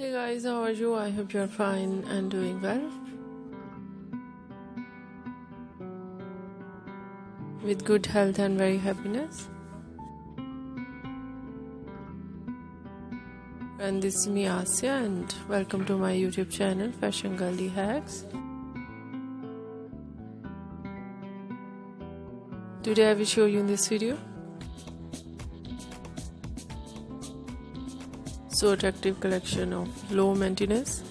Hey guys, how are you? I hope you're fine and doing well. With good health and very happiness. And this is me Asya and welcome to my YouTube channel Fashion Girly Hacks. Today I will show you in this video so attractive collection of low maintenance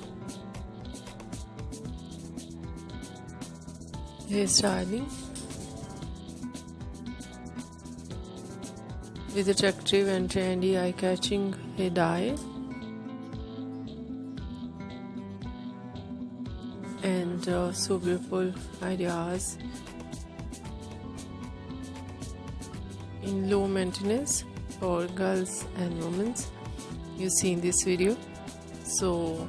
hairstyling with attractive and trendy eye-catching hair dye and so beautiful ideas in low maintenance for girls and women you see in this video. So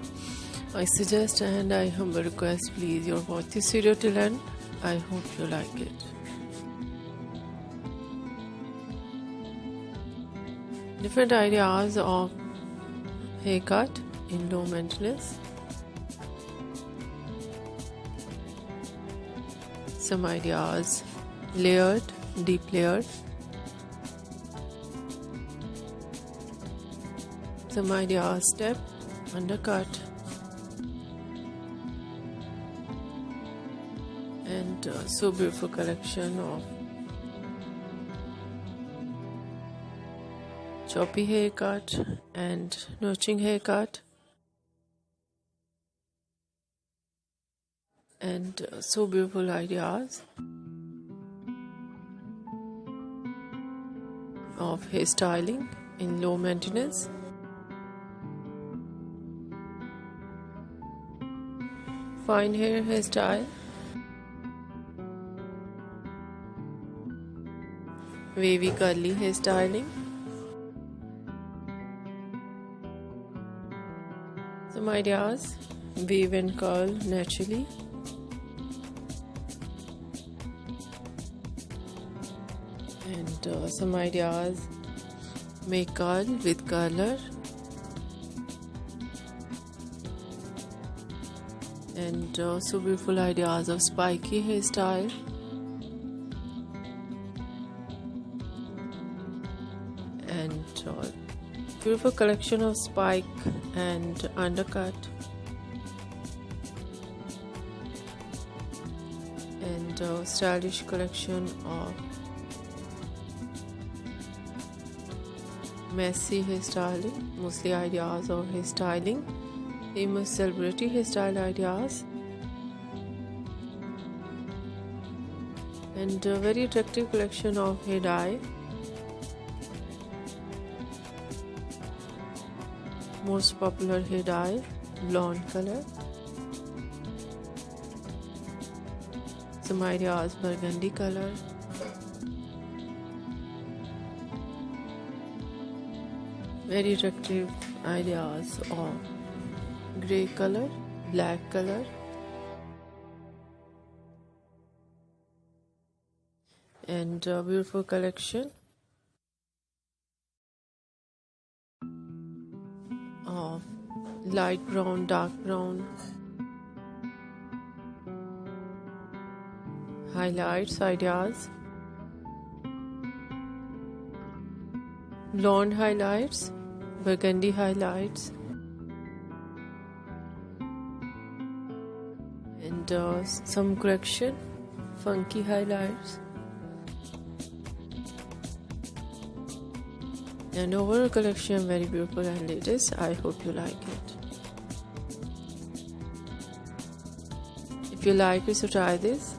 I suggest and I humble request, please you watch this video till end. I hope you like it. Different ideas of haircut in low maintenance. Some ideas layered, deep layered. Some ideas step, undercut, and so beautiful collection of choppy haircut and notching haircut, and so beautiful ideas of hairstyling in low maintenance. Fine hair hairstyle, wavy curly hairstyling, some ideas wave and curl naturally, and some ideas make curl with curler, and so beautiful ideas of spiky hairstyle, and beautiful collection of spike and undercut, and stylish collection of messy hairstyling, mostly ideas of hairstyling, famous celebrity hairstyle ideas, and a very attractive collection of hair dye, most popular hair dye, blonde color, some ideas burgundy color, very attractive ideas of grey color, black color, and a beautiful collection of light brown, dark brown highlights ideas, blonde highlights, burgundy highlights, and some correction, funky highlights, and overall collection very beautiful and latest. I hope you like it. If you like it, so try this,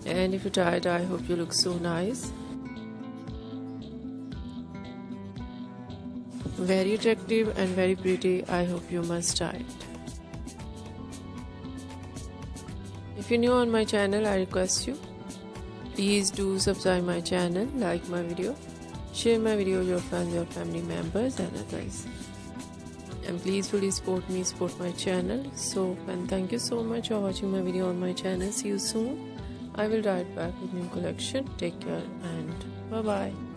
and if you try it, I hope you look so nice, very attractive and very pretty. I hope you must try it. If you're new on my channel, I request you, please do subscribe my channel, like my video, share my video with your friends, your family members and others, and please fully support me, support my channel. So and thank you so much for watching my video on my channel. See you soon. I will write back with new collection. Take care and bye bye.